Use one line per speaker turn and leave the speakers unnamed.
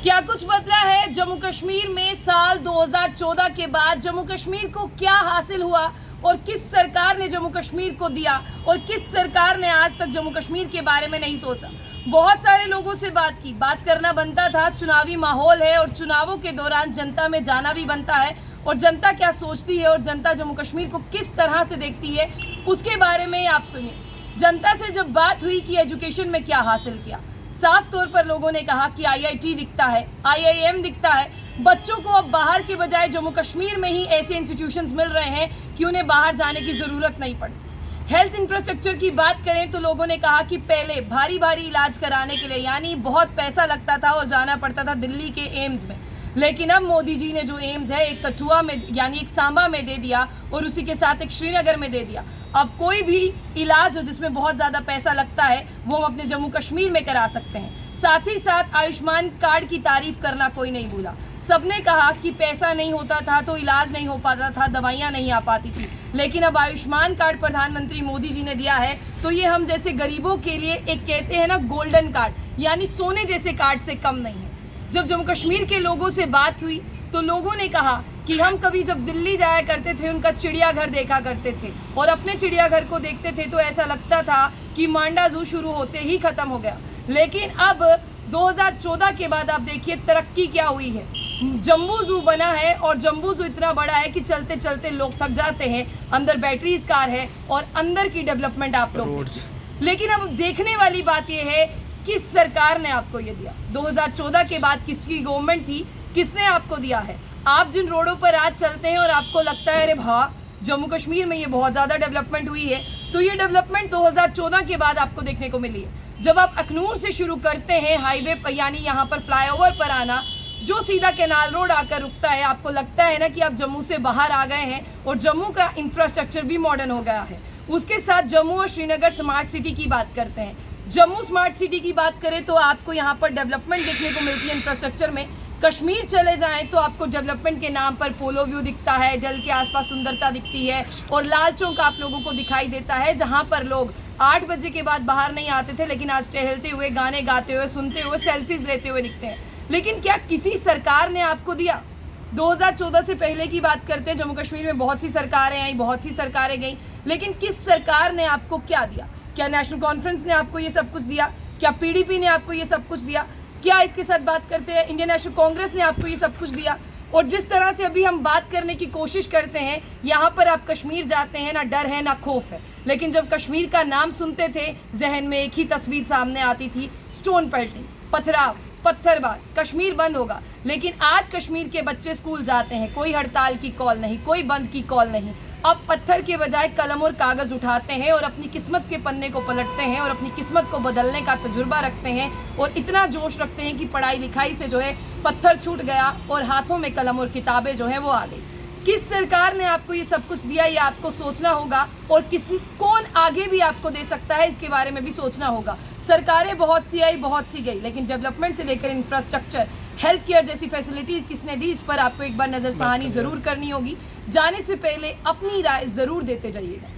क्या कुछ बदला है जम्मू कश्मीर में साल 2014 के बाद? जम्मू कश्मीर को क्या हासिल हुआ और किस सरकार ने जम्मू कश्मीर को दिया और किस सरकार ने आज तक जम्मू कश्मीर के बारे में नहीं सोचा? बहुत सारे लोगों से बात करना बनता था। चुनावी माहौल है और चुनावों के दौरान जनता में जाना भी बनता है और जनता क्या सोचती है और जनता जम्मू कश्मीर को किस तरह से देखती है उसके बारे में आप सुनिए। जनता से जब बात हुई कि एजुकेशन में क्या हासिल किया, साफ तौर पर लोगों ने कहा कि IIT दिखता है, IIM दिखता है। बच्चों को अब बाहर के बजाय जम्मू कश्मीर में ही ऐसे इंस्टीट्यूशंस मिल रहे हैं कि उन्हें बाहर जाने की ज़रूरत नहीं पड़ती। हेल्थ इंफ्रास्ट्रक्चर की बात करें तो लोगों ने कहा कि पहले भारी इलाज कराने के लिए यानी बहुत पैसा लगता था और जाना पड़ता था दिल्ली के एम्स में, लेकिन अब मोदी जी ने जो एम्स है एक कठुआ में यानी एक सांबा में दे दिया और उसी के साथ एक श्रीनगर में दे दिया। अब कोई भी इलाज हो जिसमें बहुत ज़्यादा पैसा लगता है वो हम अपने जम्मू कश्मीर में करा सकते हैं। साथ ही साथ आयुष्मान कार्ड की तारीफ करना कोई नहीं भूला। सबने कहा कि पैसा नहीं होता था तो इलाज नहीं हो पाता था, दवाइयाँ नहीं आ पाती थी, लेकिन अब आयुष्मान कार्ड प्रधानमंत्री मोदी जी ने दिया है तो ये हम जैसे गरीबों के लिए एक कहते हैं ना गोल्डन कार्ड यानी सोने जैसे कार्ड से कम नहीं है। जब जम्मू कश्मीर के लोगों से बात हुई तो लोगों ने कहा कि हम कभी जब दिल्ली जाया करते थे उनका चिड़ियाघर देखा करते थे और अपने चिड़ियाघर को देखते थे तो ऐसा लगता था कि मांडा जू शुरू होते ही खत्म हो गया, लेकिन अब 2014 के बाद आप देखिए तरक्की क्या हुई है। जम्बू जू बना है और जम्बू जू इतना बड़ा है कि चलते चलते लोग थक जाते हैं। अंदर बैटरीज कार है और अंदर की डेवलपमेंट आप लोग, लेकिन अब देखने वाली बात यह है किस सरकार ने आपको ये दिया। 2014 के बाद किसकी गवर्नमेंट थी, किसने आपको दिया है? आप जिन रोडों पर आज चलते हैं और आपको लगता है अरे भा जम्मू कश्मीर में ये बहुत ज़्यादा डेवलपमेंट हुई है, तो ये डेवलपमेंट 2014 के बाद आपको देखने को मिली है। जब आप अखनूर से शुरू करते हैं हाईवे पर यानी यहाँ पर फ्लाईओवर पर आना जो सीधा कैनाल रोड आकर रुकता है, आपको लगता है ना कि आप जम्मू से बाहर आ गए हैं और जम्मू का इंफ्रास्ट्रक्चर भी मॉडर्न हो गया है। उसके साथ जम्मू और श्रीनगर स्मार्ट सिटी की बात करते हैं। जम्मू स्मार्ट सिटी की बात करें तो आपको यहाँ पर डेवलपमेंट देखने को मिलती है इंफ्रास्ट्रक्चर में। कश्मीर चले जाएं तो आपको डेवलपमेंट के नाम पर पोलो व्यू दिखता है, डल के आसपास सुंदरता दिखती है और लाल चौक आप लोगों को दिखाई देता है जहां पर लोग 8 बजे के बाद बाहर नहीं आते थे, लेकिन आज टहलते हुए, गाने गाते हुए, सुनते हुए, सेल्फीज लेते हुए दिखते हैं। लेकिन क्या किसी सरकार ने आपको दिया? 2014 से पहले की बात करते हैं, जम्मू कश्मीर में बहुत सी सरकारें आई, बहुत सी सरकारें गई, लेकिन किस सरकार ने आपको क्या दिया? क्या नेशनल कॉन्फ्रेंस ने आपको ये सब कुछ दिया? क्या PDP ने आपको ये सब कुछ दिया? क्या इसके साथ बात करते हैं इंडियन नेशनल कांग्रेस ने आपको ये सब कुछ दिया? और जिस तरह से अभी हम बात करने की कोशिश करते हैं, यहाँ पर आप कश्मीर जाते हैं ना डर है ना खौफ है, लेकिन जब कश्मीर का नाम सुनते थे जहन में एक ही तस्वीर सामने आती थी, स्टोन पेल्टिंग, पथराव, पत्थरबाज, कश्मीर बंद होगा। लेकिन आज कश्मीर के बच्चे स्कूल जाते हैं, कोई हड़ताल की कॉल नहीं, कोई बंद की कॉल नहीं। अब पत्थर के बजाय कलम और कागज़ उठाते हैं और अपनी किस्मत के पन्ने को पलटते हैं और अपनी किस्मत को बदलने का तजुर्बा रखते हैं और इतना जोश रखते हैं कि पढ़ाई लिखाई से जो है पत्थर छूट गया और हाथों में कलम और किताबें जो है वो आ गई। किस सरकार ने आपको ये सब कुछ दिया, ये आपको सोचना होगा और कौन आगे भी आपको दे सकता है इसके बारे में भी सोचना होगा। सरकारें बहुत सी आई, बहुत सी गई, लेकिन डेवलपमेंट से लेकर इंफ्रास्ट्रक्चर, हेल्थ केयर जैसी फैसिलिटीज़ किसने दी, इस पर आपको एक बार नज़रसानी ज़रूर करनी होगी। जाने से पहले अपनी राय ज़रूर देते जाइएगा।